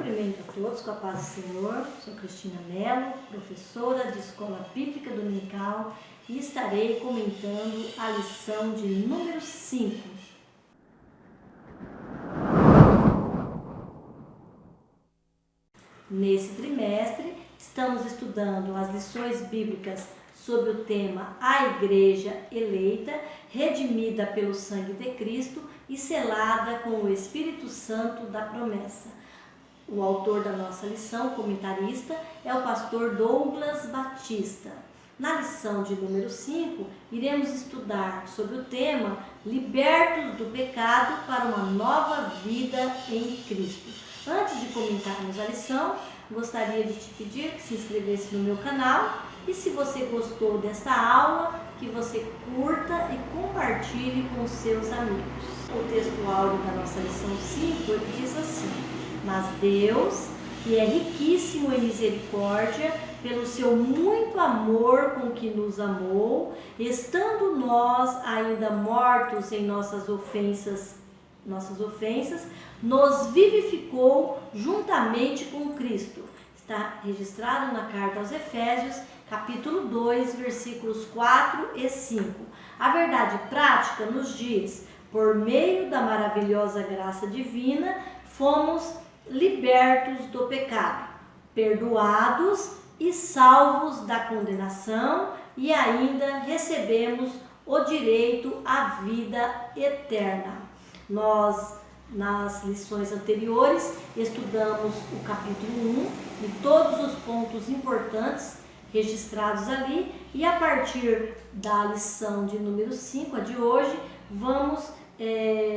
Cumprimento a todos com a paz do Senhor. Sou Cristina Mello, professora de Escola Bíblica Dominical e estarei comentando a lição de número 5. Nesse trimestre, estamos estudando as lições bíblicas sobre o tema A Igreja Eleita, redimida pelo sangue de Cristo e selada com o Espírito Santo da promessa. O autor da nossa lição, comentarista, é o pastor Douglas Batista. Na lição de número 5, iremos estudar sobre o tema Libertos do pecado para uma nova vida em Cristo. Antes de comentarmos a lição, gostaria de te pedir que se inscrevesse no meu canal e, se você gostou desta aula, que você curta e compartilhe com seus amigos. O texto áudio da nossa lição 5 ele diz assim: Mas Deus, que é riquíssimo em misericórdia, pelo seu muito amor com que nos amou, estando nós ainda mortos em nossas ofensas, nos vivificou juntamente com Cristo. Está registrado na carta aos Efésios, capítulo 2, versículos 4 e 5. A verdade prática nos diz: por meio da maravilhosa graça divina, fomos libertos do pecado, perdoados e salvos da condenação, e ainda recebemos o direito à vida eterna. Nós, nas lições anteriores, estudamos o capítulo 1 e todos os pontos importantes registrados ali, e a partir da lição de número 5, a de hoje, vamos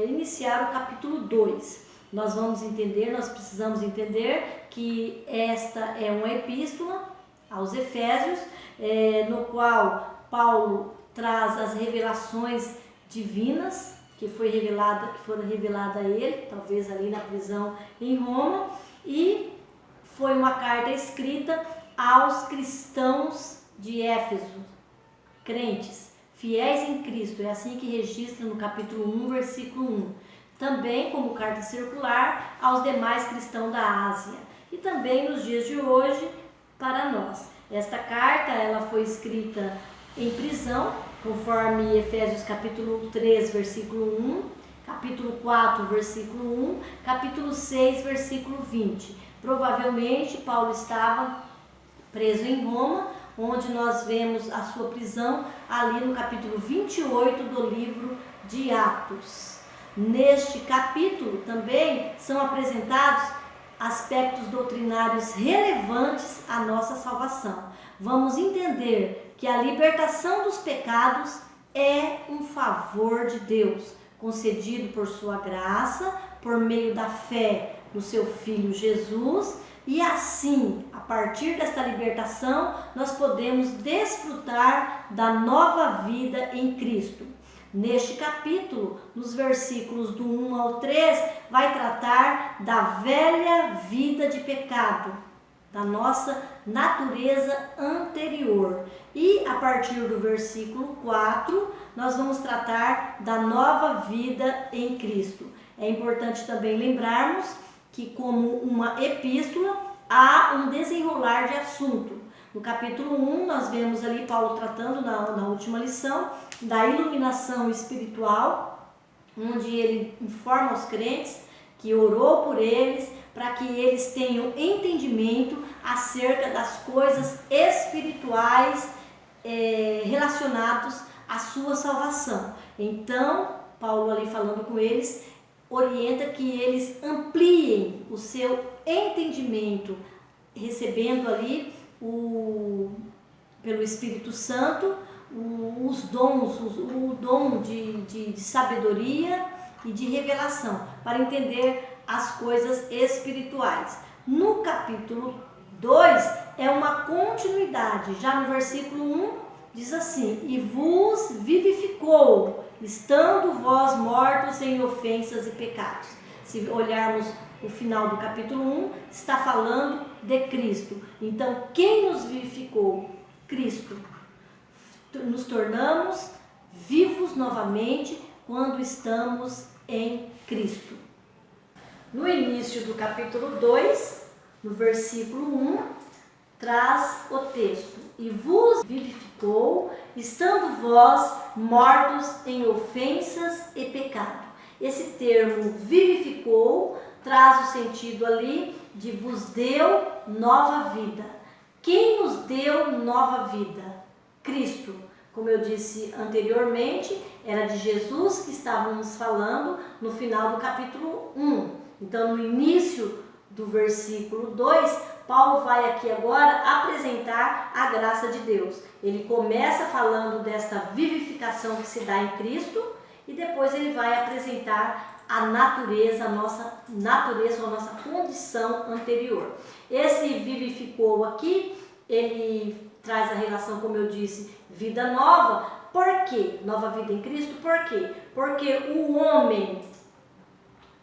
iniciar o capítulo 2. Nós precisamos entender que esta é uma epístola aos Efésios, no qual Paulo traz as revelações divinas que foram reveladas a ele, talvez ali na prisão em Roma, e foi uma carta escrita aos cristãos de Éfeso, crentes, fiéis em Cristo. É assim que registra no capítulo 1, versículo 1. Também como carta circular aos demais cristãos da Ásia e também nos dias de hoje para nós. Esta carta ela foi escrita em prisão, conforme Efésios capítulo 3, versículo 1, capítulo 4, versículo 1, capítulo 6, versículo 20. Provavelmente Paulo estava preso em Roma, onde nós vemos a sua prisão ali no capítulo 28 do livro de Atos. Neste capítulo também são apresentados aspectos doutrinários relevantes à nossa salvação. Vamos entender que a libertação dos pecados é um favor de Deus, concedido por sua graça, por meio da fé no seu Filho Jesus, e assim, a partir desta libertação, nós podemos desfrutar da nova vida em Cristo. Neste capítulo, nos versículos do 1 ao 3, vai tratar da velha vida de pecado, da nossa natureza anterior. E a partir do versículo 4, nós vamos tratar da nova vida em Cristo. É importante também lembrarmos que, como uma epístola, há um desenrolar de assunto. No capítulo 1, nós vemos ali Paulo tratando na última lição da iluminação espiritual, onde ele informa aos crentes que orou por eles para que eles tenham entendimento acerca das coisas espirituais relacionadas à sua salvação. Então, Paulo ali falando com eles, orienta que eles ampliem o seu entendimento, recebendo ali pelo Espírito Santo os dons, o dom de sabedoria e de revelação, para entender as coisas espirituais. No capítulo 2 é uma continuidade. Já no versículo 1 diz assim: E vos vivificou, estando vós mortos em ofensas e pecados. Se olharmos o final do capítulo 1, está falando de Cristo. Então, quem nos vivificou? Cristo. Nos tornamos vivos novamente quando estamos em Cristo. No início do capítulo 2, no versículo 1, traz o texto: e vos vivificou, estando vós mortos em ofensas e pecado. Esse termo vivificou traz o sentido ali de vos deu nova vida. Quem nos deu nova vida? Cristo. Como eu disse anteriormente, era de Jesus que estávamos falando no final do capítulo 1. Então, no início do versículo 2, Paulo vai aqui agora apresentar a graça de Deus. Ele começa falando desta vivificação que se dá em Cristo e depois ele vai apresentar a natureza, a nossa natureza, a nossa condição anterior. Esse vivificou aqui, ele traz a relação, como eu disse, vida nova. Por quê? Nova vida em Cristo, por quê? Porque o homem,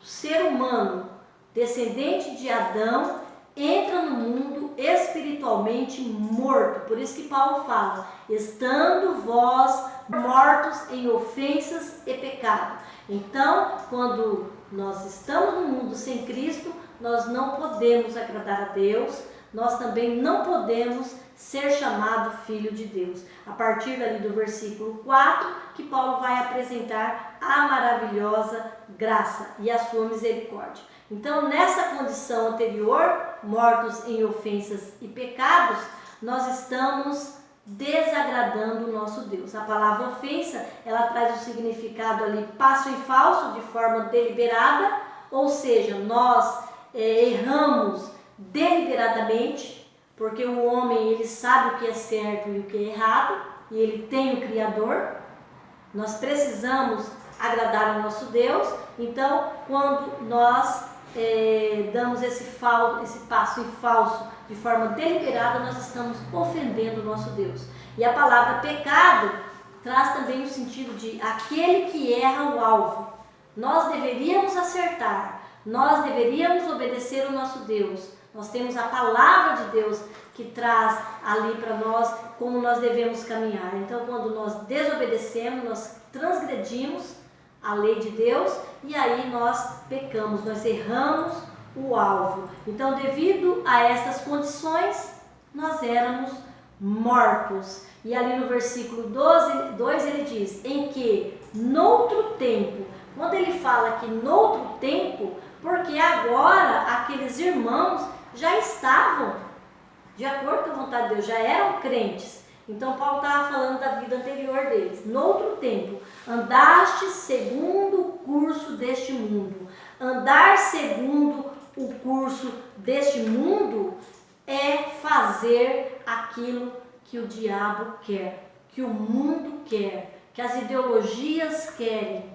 o ser humano, descendente de Adão, entra no mundo espiritualmente morto. Por isso que Paulo fala, estando vós mortos em ofensas e pecado. Então, quando nós estamos no mundo sem Cristo, nós não podemos agradar a Deus, nós também não podemos ser chamado filho de Deus. A partir dali do versículo 4, que Paulo vai apresentar a maravilhosa graça e a sua misericórdia. Então, nessa condição anterior, mortos em ofensas e pecados, nós estamos desagradando o nosso Deus. A palavra ofensa, ela traz o significado ali passo em falso, de forma deliberada, ou seja, nós erramos deliberadamente, porque o homem, ele sabe o que é certo e o que é errado, e ele tem o Criador. Nós precisamos agradar ao nosso Deus. Então, quando nós damos esse passo em falso de forma deliberada, nós estamos ofendendo o nosso Deus. E a palavra pecado traz também o sentido de aquele que erra o alvo. Nós deveríamos acertar, nós deveríamos obedecer o nosso Deus. Nós temos a palavra de Deus que traz ali para nós como nós devemos caminhar. Então, quando nós desobedecemos, nós transgredimos a lei de Deus e aí nós pecamos, nós erramos o alvo. Então, devido a essas condições, nós éramos mortos. E ali no versículo 2 ele diz, em que noutro tempo, quando ele fala que noutro tempo, porque agora aqueles irmãos já estavam de acordo com a vontade de Deus, já eram crentes. Então Paulo estava falando da vida anterior deles. Noutro tempo, andaste segundo o curso deste mundo. Andar segundo o curso deste mundo é fazer aquilo que o diabo quer, que o mundo quer, que as ideologias querem,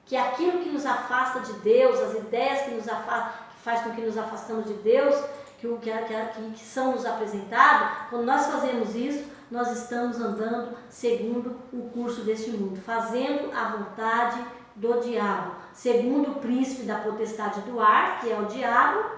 que aquilo que nos afasta de Deus, as ideias que nos afastam, que faz com que nos afastamos de Deus, que são nos apresentadas, quando nós fazemos isso, nós estamos andando segundo o curso deste mundo, fazendo a vontade do diabo, segundo o príncipe da potestade do ar, que é o diabo,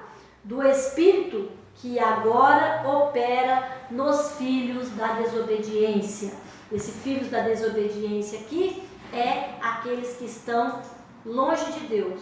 do espírito que agora opera nos filhos da desobediência. Esse filhos da desobediência aqui é aqueles que estão longe de Deus.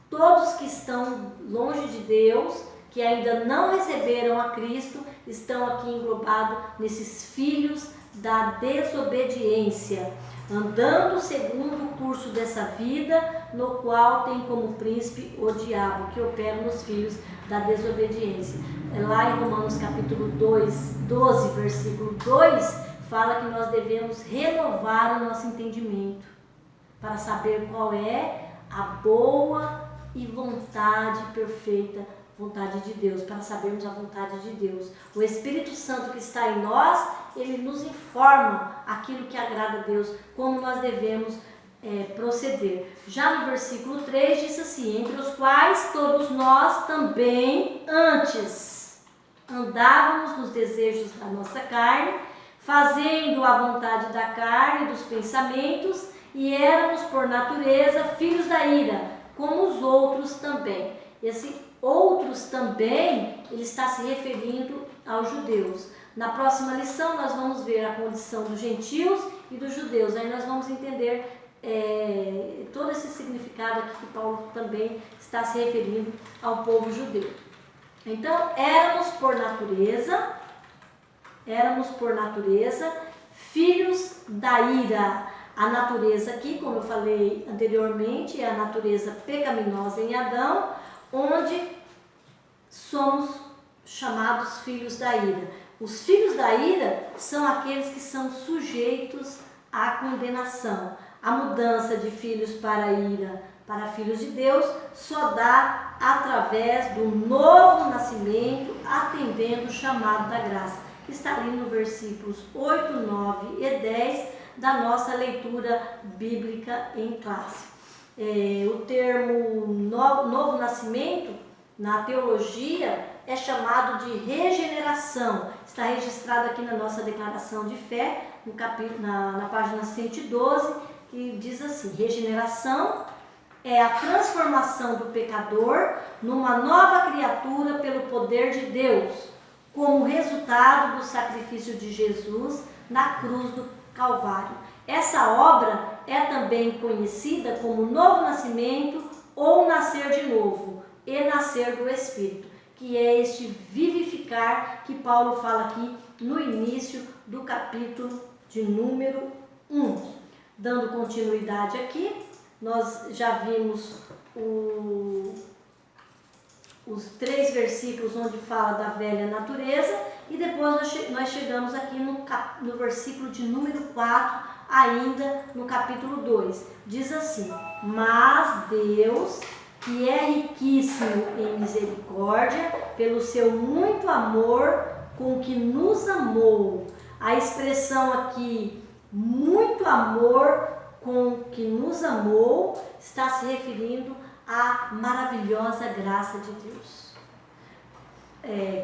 Todos que estão longe de Deus, que ainda não receberam a Cristo, estão aqui englobados nesses filhos da desobediência, andando segundo o curso dessa vida, no qual tem como príncipe o diabo, que opera nos filhos da desobediência. Lá em Romanos capítulo 12, versículo 2, fala que nós devemos renovar o nosso entendimento, para saber qual é a boa e vontade perfeita, vontade de Deus, para sabermos a vontade de Deus. O Espírito Santo que está em nós, ele nos informa aquilo que agrada a Deus, como nós devemos proceder. Já no versículo 3 diz assim, entre os quais todos nós também antes andávamos nos desejos da nossa carne, fazendo a vontade da carne e dos pensamentos, e éramos por natureza filhos da ira, como os outros também. Esse outros também, ele está se referindo aos judeus. Na próxima lição nós vamos ver a condição dos gentios e dos judeus. Aí nós vamos entender todo esse significado aqui que Paulo também está se referindo ao povo judeu. Então, éramos por natureza filhos da ira. A natureza aqui, como eu falei anteriormente, é a natureza pecaminosa em Adão, onde somos chamados filhos da ira. Os filhos da ira são aqueles que são sujeitos à condenação. A mudança de filhos para a ira para filhos de Deus só dá através do novo nascimento, atendendo o chamado da graça, que está ali no versículos 8, 9 e 10 da nossa leitura bíblica em classe. O termo novo nascimento, na teologia, é chamado de regeneração. Está registrado aqui na nossa declaração de fé, no capítulo, na página 112, que diz assim: regeneração é a transformação do pecador numa nova criatura pelo poder de Deus, como resultado do sacrifício de Jesus na cruz do Calvário. Essa obra é também conhecida como novo nascimento ou nascer de novo e nascer do Espírito, que é este vivificar que Paulo fala aqui no início do capítulo de número 1. Dando continuidade aqui, nós já vimos os 3 versículos onde fala da velha natureza, e depois nós chegamos aqui no versículo de número 4, ainda no capítulo 2. Diz assim: mas Deus, que é riquíssimo em misericórdia, pelo seu muito amor com que nos amou. A expressão aqui, muito amor com que nos amou, está se referindo à maravilhosa graça de Deus.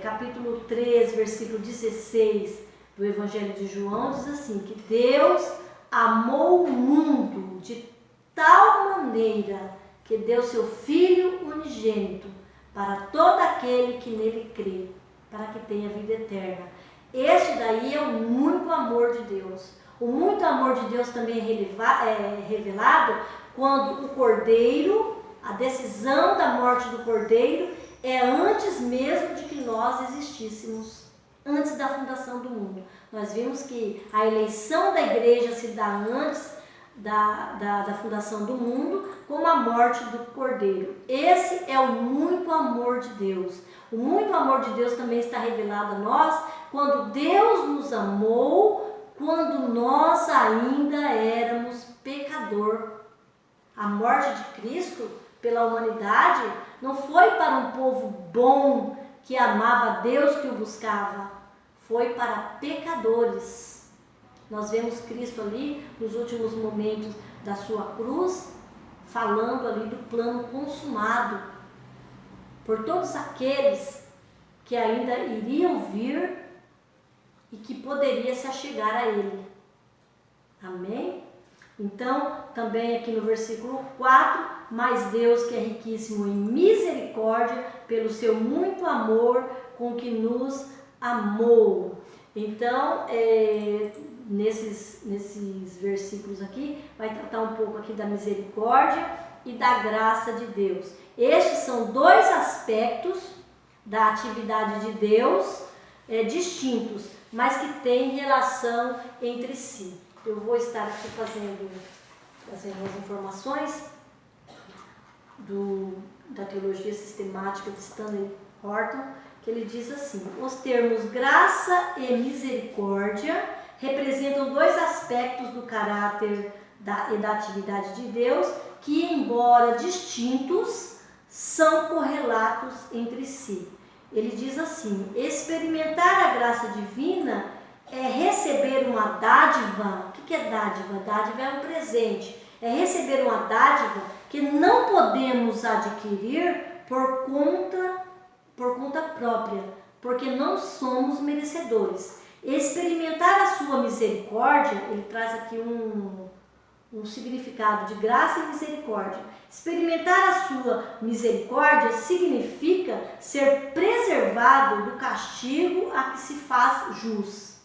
Capítulo 3, versículo 16 do Evangelho de João diz assim, que Deus amou o mundo de tal maneira que deu seu Filho unigênito para todo aquele que nele crê, para que tenha vida eterna. Este daí é o muito amor de Deus. O muito amor de Deus também é revelado quando o Cordeiro, a decisão da morte do Cordeiro, é antes mesmo de que nós existíssemos, antes da fundação do mundo. Nós vimos que a eleição da igreja se dá antes da fundação do mundo, como a morte do Cordeiro. Esse é o muito amor de Deus. O muito amor de Deus também está revelado a nós quando Deus nos amou, quando nós ainda éramos pecador. A morte de Cristo pela humanidade não foi para um povo bom que amava a Deus, que o buscava. Foi para pecadores. Nós vemos Cristo ali nos últimos momentos da sua cruz, falando ali do plano consumado por todos aqueles que ainda iriam vir e que poderia se achegar a Ele. Amém? Então, também aqui no versículo 4, mas Deus, que é riquíssimo em misericórdia, pelo seu muito amor com que nos amou. Então, nesses versículos aqui, vai tratar um pouco aqui da misericórdia e da graça de Deus. Estes são 2 aspectos da atividade de Deus distintos, mas que têm relação entre si. Eu vou estar aqui fazendo as informações da teologia sistemática de Stanley Horton, que ele diz assim: os termos graça e misericórdia representam 2 aspectos do caráter e da atividade de Deus que, embora distintos, são correlatos entre si. Ele diz assim: experimentar a graça divina é receber uma dádiva. O que é dádiva? Dádiva é um presente. É receber uma dádiva que não podemos adquirir por conta própria, porque não somos merecedores. Experimentar a sua misericórdia, ele traz aqui um significado de graça e misericórdia. Experimentar a sua misericórdia significa ser preservado do castigo a que se faz jus.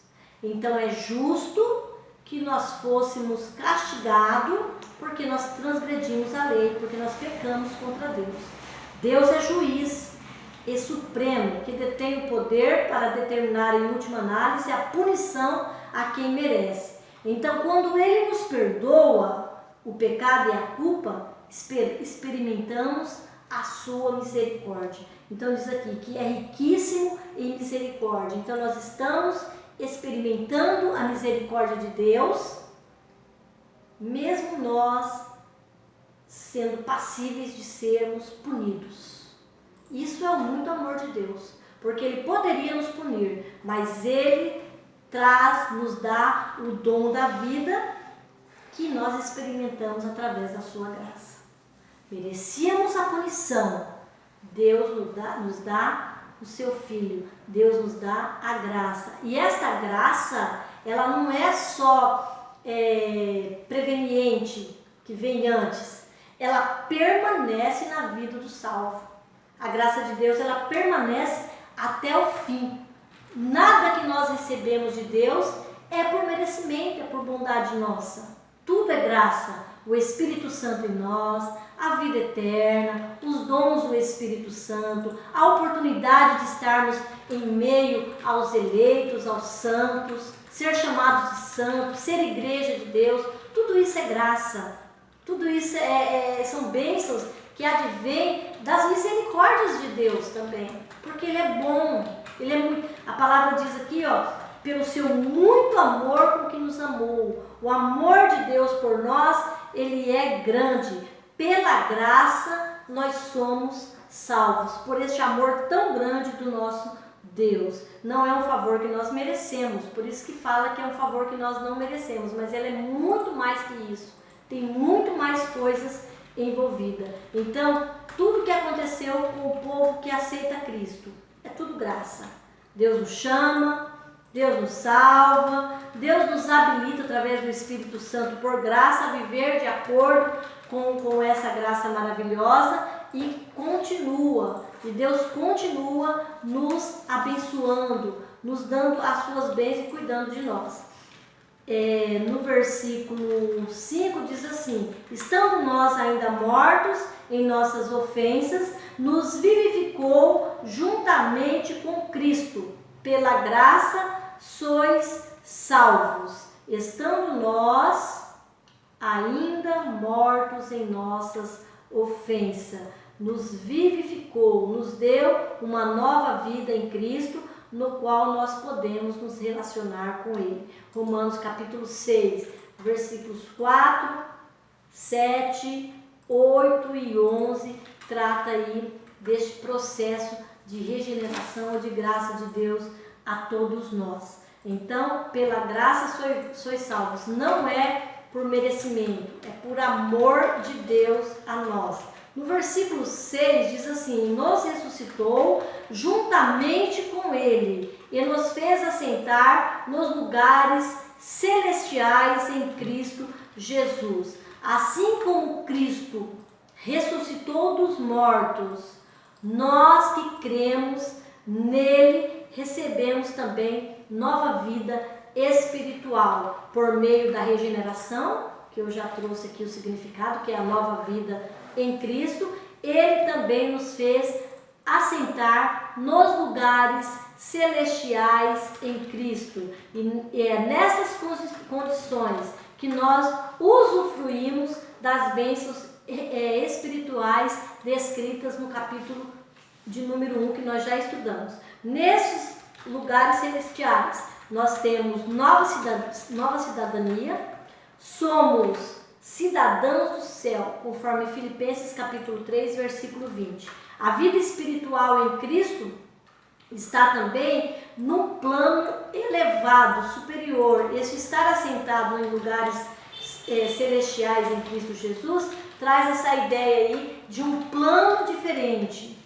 Então é justo que nós fôssemos castigados porque nós transgredimos a lei, porque nós pecamos contra Deus. Deus é juiz e supremo que detém o poder para determinar em última análise a punição a quem merece. Então, quando Ele nos perdoa o pecado e a culpa, experimentamos a sua misericórdia. Então diz aqui que é riquíssimo em misericórdia. Então nós estamos experimentando a misericórdia de Deus, mesmo nós sendo passíveis de sermos punidos. Isso é muito amor de Deus, porque Ele poderia nos punir, mas Ele nos dá o dom da vida que nós experimentamos através da sua graça. Merecíamos a punição, Deus nos dá o seu Filho, Deus nos dá a graça. E esta graça, ela não é só preveniente, que vem antes, ela permanece na vida do salvo. A graça de Deus, ela permanece até o fim. Nada que nós recebemos de Deus é por merecimento, é por bondade nossa. Tudo é graça. O Espírito Santo em nós, a vida eterna, os dons do Espírito Santo, a oportunidade de estarmos em meio aos eleitos, aos santos, ser chamados de santos, ser igreja de Deus, tudo isso é graça. Tudo isso são bênçãos que advêm das misericórdias de Deus também, porque Ele é bom, Ele é muito. A palavra diz aqui, pelo seu muito amor com que nos amou. O amor de Deus por nós, Ele é grande. Pela graça nós somos salvos, por este amor tão grande do nosso Deus. Não é um favor que nós merecemos, por isso que fala que é um favor que nós não merecemos, mas Ele é muito mais que isso. Tem muito mais coisas envolvidas. Então, tudo que aconteceu com o povo que aceita Cristo, é tudo graça. Deus nos chama, Deus nos salva, Deus nos habilita através do Espírito Santo por graça a viver de acordo com essa graça maravilhosa e Deus continua nos abençoando, nos dando as suas bênçãos e cuidando de nós. No versículo 5 diz assim: estando nós ainda mortos em nossas ofensas, nos vivificou juntamente com Cristo. Pela graça sois salvos, estando nós ainda mortos em nossas ofensas. Nos vivificou, nos deu uma nova vida em Cristo, no qual nós podemos nos relacionar com Ele. Romanos capítulo 6, versículos 4, 7, 8 e 11, trata aí deste processo de regeneração ou de graça de Deus a todos nós. Então, pela graça sois salvos. Não é por merecimento, é por amor de Deus a nós. No versículo 6 diz assim: nos ressuscitou juntamente com Ele e nos fez assentar nos lugares celestiais em Cristo Jesus. Assim como Cristo ressuscitou dos mortos, nós que cremos nele recebemos também nova vida espiritual por meio da regeneração, que eu já trouxe aqui o significado, que é a nova vida em Cristo. Ele também nos fez assentar nos lugares celestiais em Cristo. E é nessas condições que nós usufruímos das bênçãos espirituais descritas no capítulo de número 1 que nós já estudamos. Nesses lugares celestiais nós temos nova cidadania, somos cidadãos do céu, conforme Filipenses capítulo 3, versículo 20. A vida espiritual em Cristo está também num plano elevado, superior. Esse estar assentado em lugares celestiais em Cristo Jesus traz essa ideia aí de um plano diferente.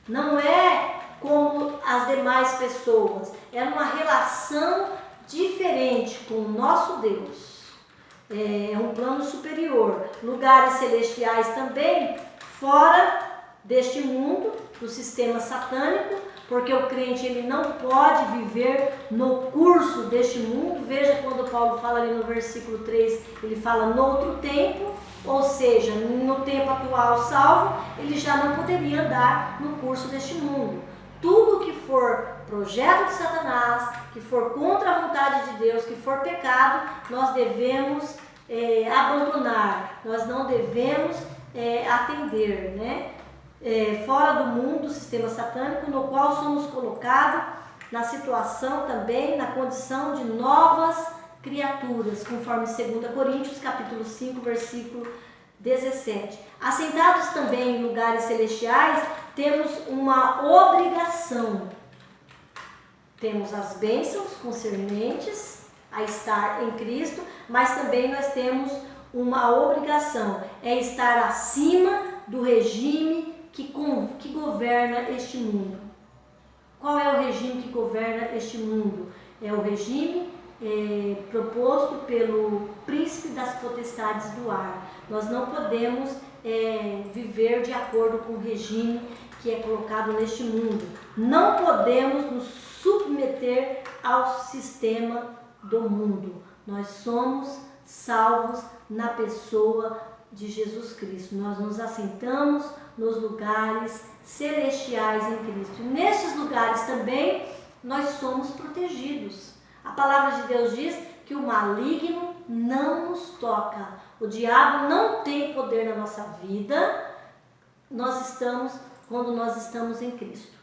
Não é como as demais pessoas, é uma relação diferente com o nosso Deus. É um plano superior. Lugares celestiais também fora deste mundo, do sistema satânico, porque o crente ele não pode viver no curso deste mundo. Veja quando Paulo fala ali no versículo 3, ele fala no outro tempo, ou seja, no tempo atual salvo, ele já não poderia andar no curso deste mundo. Tudo projeto de Satanás, que for contra a vontade de Deus, que for pecado, nós devemos abandonar, nós não devemos atender, né? Fora do mundo, do sistema satânico, no qual somos colocados na situação também, na condição de novas criaturas, conforme 2 Coríntios, capítulo 5, versículo 17. Assentados também em lugares celestiais, temos uma obrigação. Temos as bênçãos concernentes a estar em Cristo, mas também nós temos uma obrigação, é estar acima do regime que governa este mundo. Qual é o regime que governa este mundo? É o regime proposto pelo príncipe das potestades do ar. Nós não podemos viver de acordo com o regime que é colocado neste mundo. Não podemos nos submeter ao sistema do mundo. Nós somos salvos na pessoa de Jesus Cristo. Nós nos assentamos nos lugares celestiais em Cristo. E nestes lugares também nós somos protegidos. A palavra de Deus diz que o maligno não nos toca. O diabo não tem poder na nossa vida. Quando nós estamos em Cristo.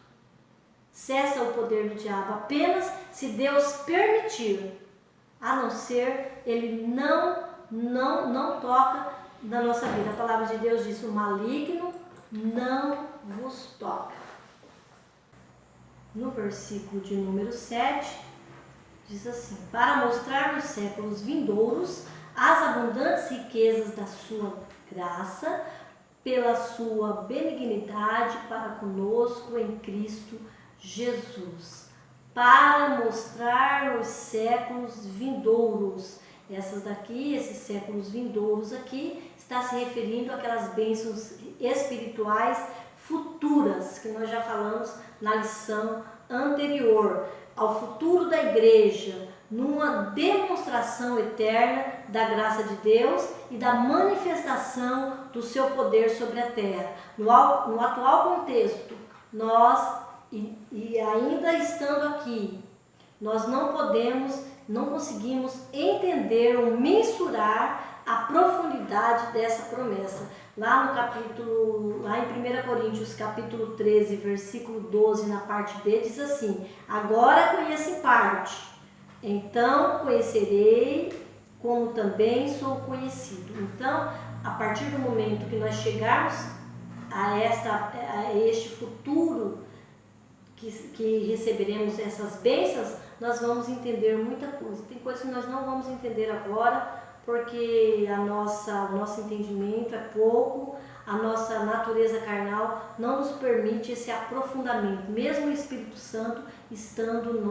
Cessa o poder do diabo apenas se Deus permitir. A não ser, ele não toca na nossa vida. A palavra de Deus diz: o maligno não vos toca. No versículo de número 7, diz assim: para mostrar nos séculos vindouros as abundantes riquezas da sua graça, pela sua benignidade para conosco em Cristo Jesus. Para mostrar nos séculos vindouros. Esses séculos vindouros aqui, está se referindo àquelas bênçãos espirituais futuras, que nós já falamos na lição anterior, ao futuro da igreja, numa demonstração eterna da graça de Deus e da manifestação do seu poder sobre a terra. No atual contexto, nós, e ainda estando aqui, nós não conseguimos entender ou mensurar a profundidade dessa promessa. Lá em 1 Coríntios capítulo 13, versículo 12, na parte B, diz assim: agora conheço em parte, então conhecerei como também sou conhecido. Então, a partir do momento que nós chegarmos a este futuro, que receberemos essas bênçãos, nós vamos entender muita coisa. Tem coisas que nós não vamos entender agora, porque o nosso entendimento é pouco, a nossa natureza carnal não nos permite esse aprofundamento, mesmo o Espírito Santo estando em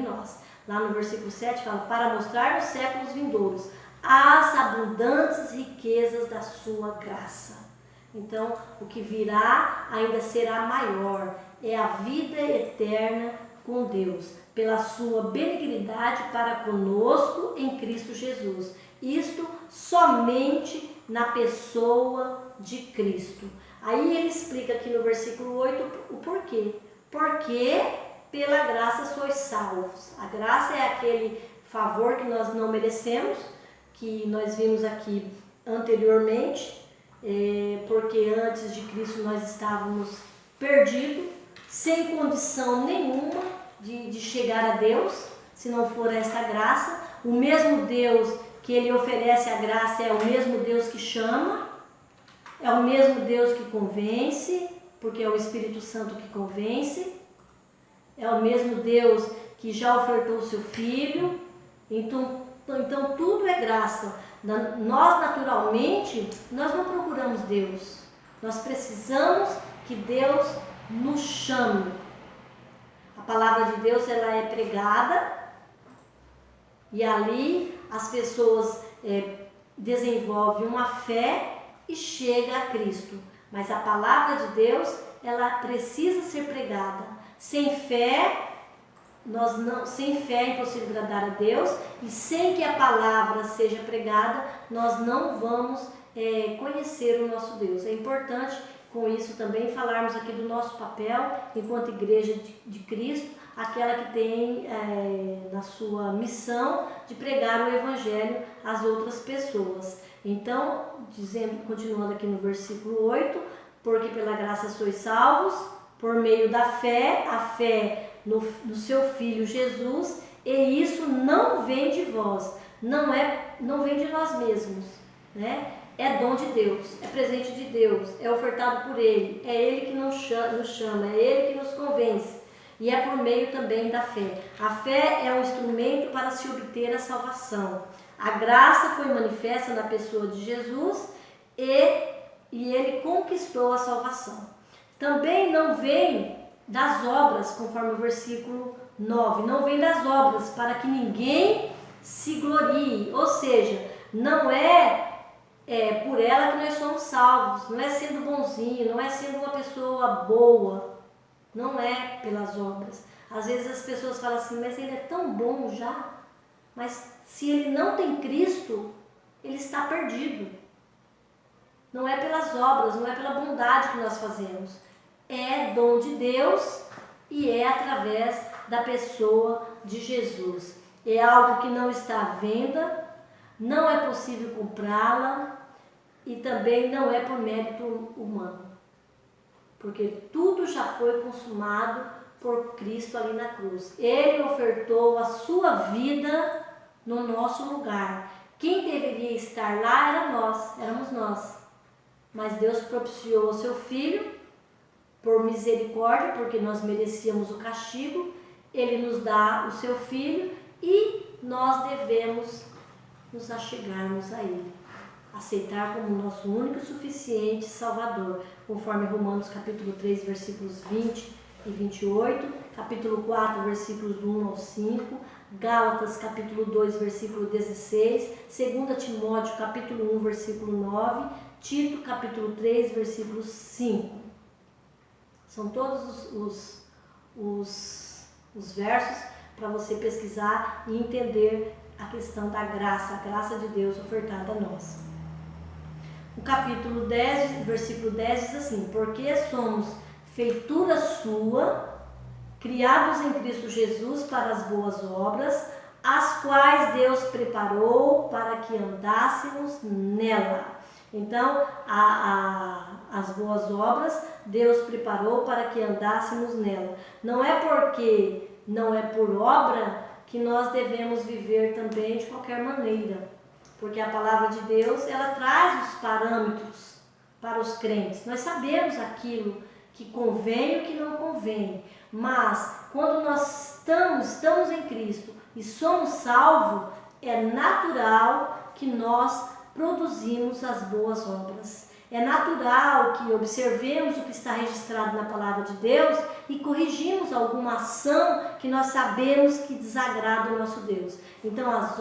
nós. Lá no versículo 7 fala: para mostrar nos séculos vindouros as abundantes riquezas da sua graça. Então, o que virá ainda será maior, é a vida eterna com Deus, pela sua benignidade para conosco em Cristo Jesus. Isto somente na pessoa de Cristo. Aí ele explica aqui no versículo 8 o porquê. Porque pela graça sois salvos. A graça é aquele favor que nós não merecemos, que nós vimos aqui anteriormente, porque antes de Cristo nós estávamos perdidos, sem condição nenhuma de chegar a Deus, se não for essa graça. O mesmo Deus que ele oferece a graça é o mesmo Deus que chama, é o mesmo Deus que convence, porque é o Espírito Santo que convence, é o mesmo Deus que já ofertou o seu Filho. Então tudo é graça. Nós naturalmente, nós não procuramos Deus, nós precisamos que Deus nos chame. A palavra de Deus, ela é pregada e ali as pessoas desenvolvem uma fé e chegam a Cristo. Mas a palavra de Deus, ela precisa ser pregada. Sem fé é impossível agradar a Deus, e sem que a palavra seja pregada, nós não vamos conhecer o nosso Deus. É importante, com isso também falarmos aqui do nosso papel enquanto igreja de Cristo, aquela que tem na sua missão de pregar o Evangelho às outras pessoas. Então, continuando aqui no versículo 8, porque pela graça sois salvos, por meio da fé, a fé no seu Filho Jesus, e isso não vem de vós, não vem de nós mesmos, né? É dom de Deus, é presente de Deus, é ofertado por Ele, é Ele que nos chama, é Ele que nos convence, e é por meio também da fé. A fé é um instrumento para se obter a salvação. A graça foi manifesta na pessoa de Jesus e Ele conquistou a salvação. Também não vem das obras, conforme o versículo 9, não vem das obras para que ninguém se glorie, ou seja, não é por ela que nós somos salvos, não é sendo bonzinho, não é sendo uma pessoa boa, não é pelas obras. Às vezes as pessoas falam assim, mas ele é tão bom já, mas se ele não tem Cristo, ele está perdido. Não é pelas obras, não é pela bondade que nós fazemos, é dom de Deus e é através da pessoa de Jesus. É algo que não está à venda, não é possível comprá-la e também não é por mérito humano, porque tudo já foi consumado por Cristo ali na cruz. Ele ofertou a sua vida no nosso lugar. Quem deveria estar lá éramos nós. Mas Deus propiciou o seu Filho por misericórdia, porque nós merecíamos o castigo. Ele nos dá o seu Filho e nós devemos nos achegarmos a Ele, aceitar como nosso único e suficiente Salvador, conforme Romanos capítulo 3, versículos 20 e 28, capítulo 4, versículos do 1 ao 5, Gálatas capítulo 2, versículo 16, 2 Timóteo capítulo 1, versículo 9, Tito capítulo 3, versículo 5. São todos os versos para você pesquisar e entender a questão da graça, a graça de Deus ofertada a nós. O capítulo 10, versículo 10 diz assim: porque somos feitura sua, criados em Cristo Jesus para as boas obras, as quais Deus preparou para que andássemos nela. Então, as boas obras Deus preparou para que andássemos nela. Não é porque não é por obra que nós devemos viver também de qualquer maneira, porque a palavra de Deus, ela traz os parâmetros para os crentes. Nós sabemos aquilo que convém e o que não convém, mas quando nós estamos em Cristo e somos salvos, é natural que nós produzimos as boas obras. É natural que observemos o que está registrado na palavra de Deus e corrigimos alguma ação que nós sabemos que desagrada o nosso Deus. Então as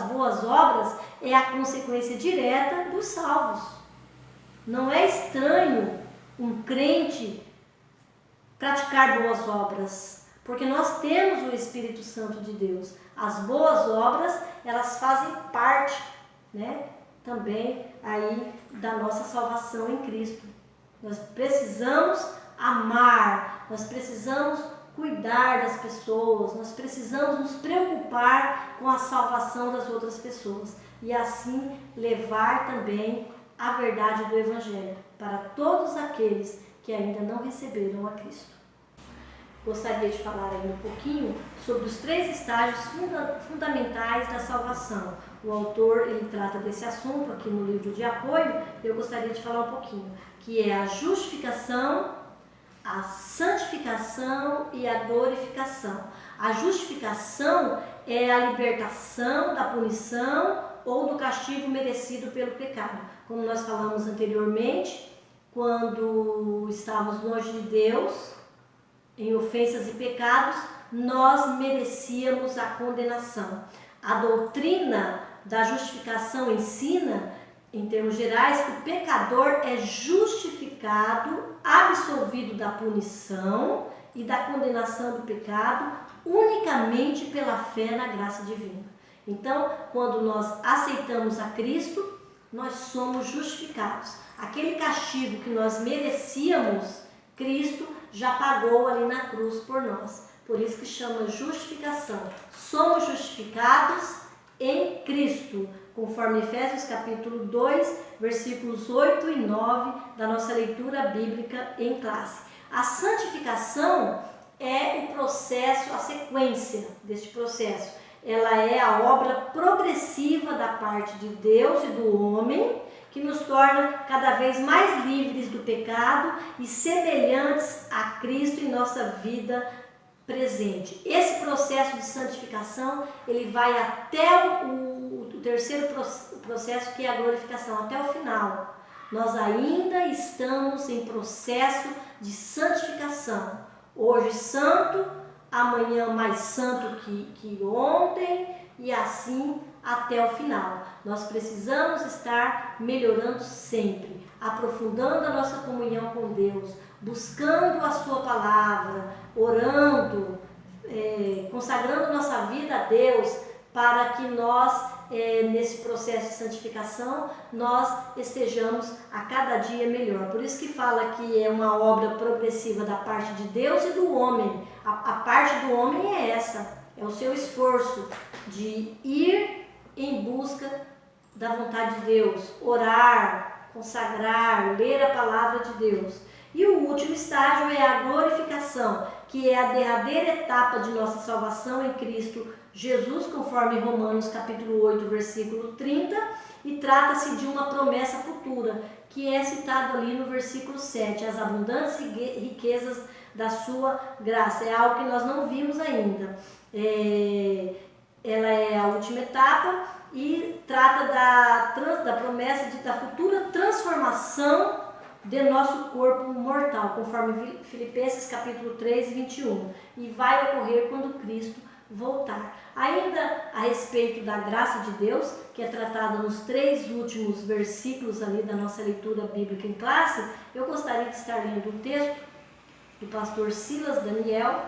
boas obras, é a consequência direta dos salvos. Não é estranho um crente praticar boas obras, porque nós temos o Espírito Santo de Deus. As boas obras, elas fazem parte, né, também aí da nossa salvação em Cristo. Nós precisamos amar, nós precisamos cuidar das pessoas, nós precisamos nos preocupar com a salvação das outras pessoas e assim levar também a verdade do Evangelho para todos aqueles que ainda não receberam a Cristo. Gostaria de falar ainda um pouquinho sobre os 3 estágios fundamentais da salvação. O autor, ele trata desse assunto aqui no livro de apoio. Eu gostaria de falar um pouquinho, que é a justificação, a santificação e a glorificação. A justificação é a libertação da punição ou do castigo merecido pelo pecado. Como nós falamos anteriormente, quando estávamos longe de Deus, em ofensas e pecados, nós merecíamos a condenação. A doutrina da justificação ensina, em termos gerais, que o pecador é justificado, absolvido da punição e da condenação do pecado unicamente pela fé na graça divina. Então, quando nós aceitamos a Cristo, nós somos justificados. Aquele castigo que nós merecíamos, Cristo já pagou ali na cruz por nós. Por isso que chama justificação. Somos justificados em Cristo, conforme Efésios capítulo 2, versículos 8 e 9 da nossa leitura bíblica em classe. A santificação é o processo, a sequência deste processo. Ela é a obra progressiva da parte de Deus e do homem, que nos torna cada vez mais livres do pecado e semelhantes a Cristo em nossa vida presente. Esse processo de santificação, ele vai até o terceiro processo, que é a glorificação, até o final. Nós ainda estamos em processo de santificação. Hoje santo, amanhã mais santo que ontem e assim até o final. Nós precisamos estar melhorando sempre, aprofundando a nossa comunhão com Deus, buscando a sua palavra, orando, consagrando nossa vida a Deus, para que nós, nesse processo de santificação, nós estejamos a cada dia melhor. Por isso que fala que é uma obra progressiva da parte de Deus e do homem. A parte do homem é essa, é o seu esforço de ir em busca da vontade de Deus, orar, consagrar, ler a palavra de Deus. E o último estágio é a glorificação, que é a derradeira etapa de nossa salvação em Cristo Jesus, conforme Romanos capítulo 8, versículo 30, e trata-se de uma promessa futura, que é citado ali no versículo 7, as abundantes riquezas da sua graça. É algo que nós não vimos ainda. Ela é a última etapa e trata da promessa da futura transformação de nosso corpo mortal, conforme Filipenses capítulo 3, 21. E vai ocorrer quando Cristo voltar. Ainda a respeito da graça de Deus, que é tratada nos 3 últimos versículos ali da nossa leitura bíblica em classe, eu gostaria de estar lendo o texto do pastor Silas Daniel,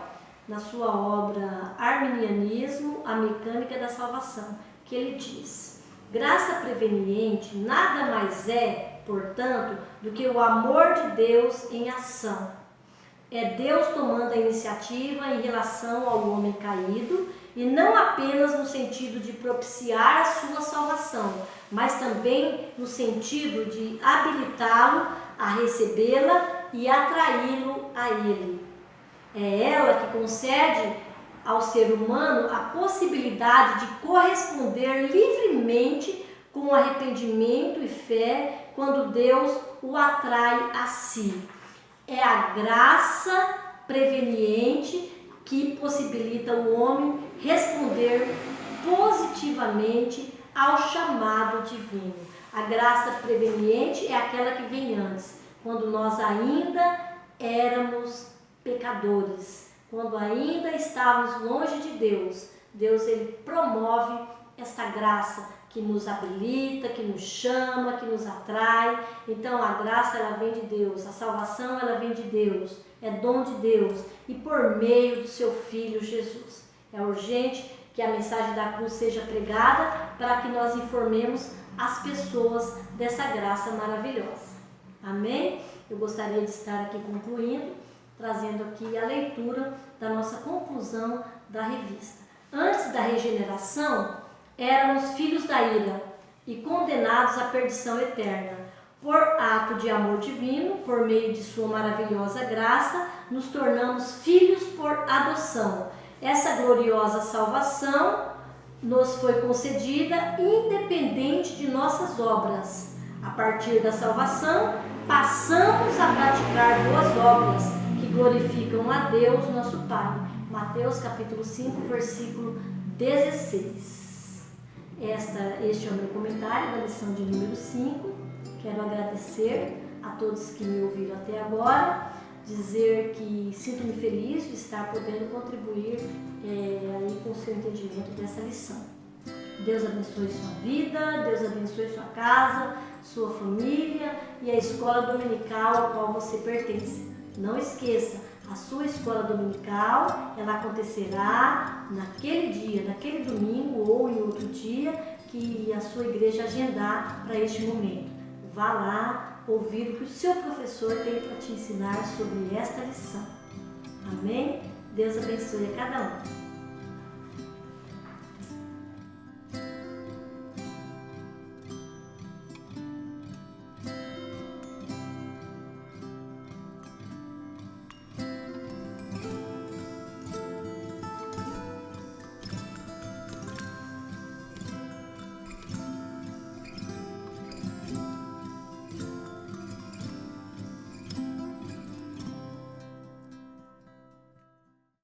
na sua obra Arminianismo, a Mecânica da Salvação, que ele diz: graça preveniente nada mais é, portanto, do que o amor de Deus em ação. É Deus tomando a iniciativa em relação ao homem caído, e não apenas no sentido de propiciar a sua salvação, mas também no sentido de habilitá-lo a recebê-la e atraí-lo a ele. É ela que concede ao ser humano a possibilidade de corresponder livremente com arrependimento e fé quando Deus o atrai a si. É a graça preveniente que possibilita o homem responder positivamente ao chamado divino. A graça preveniente é aquela que vem antes, quando nós ainda éramos pecadores, quando ainda estávamos longe de Deus. Deus, ele promove essa graça que nos habilita, que nos chama, que nos atrai. Então a graça, ela vem de Deus, a salvação, ela vem de Deus, é dom de Deus, e por meio do seu Filho Jesus. É urgente que a mensagem da cruz seja pregada para que nós informemos as pessoas dessa graça maravilhosa. Amém? Eu gostaria de estar aqui concluindo, trazendo aqui a leitura da nossa conclusão da revista. Antes da regeneração, éramos filhos da ira e condenados à perdição eterna. Por ato de amor divino, por meio de sua maravilhosa graça, nos tornamos filhos por adoção. Essa gloriosa salvação nos foi concedida independente de nossas obras. A partir da salvação, passamos a praticar boas obras que glorificam a Deus, nosso Pai. Mateus capítulo 5, versículo 16. Este é o meu comentário da lição de número 5. Quero agradecer a todos que me ouviram até agora, dizer que sinto-me feliz de estar podendo contribuir aí com o seu entendimento dessa lição. Deus abençoe sua vida, Deus abençoe sua casa, sua família e a escola dominical a qual você pertence. Não esqueça, a sua escola dominical, ela acontecerá naquele dia, naquele domingo ou em outro dia, que que a sua igreja agendar para este momento. Vá lá ouvir o que o seu professor tem para te ensinar sobre esta lição. Amém? Deus abençoe a cada um.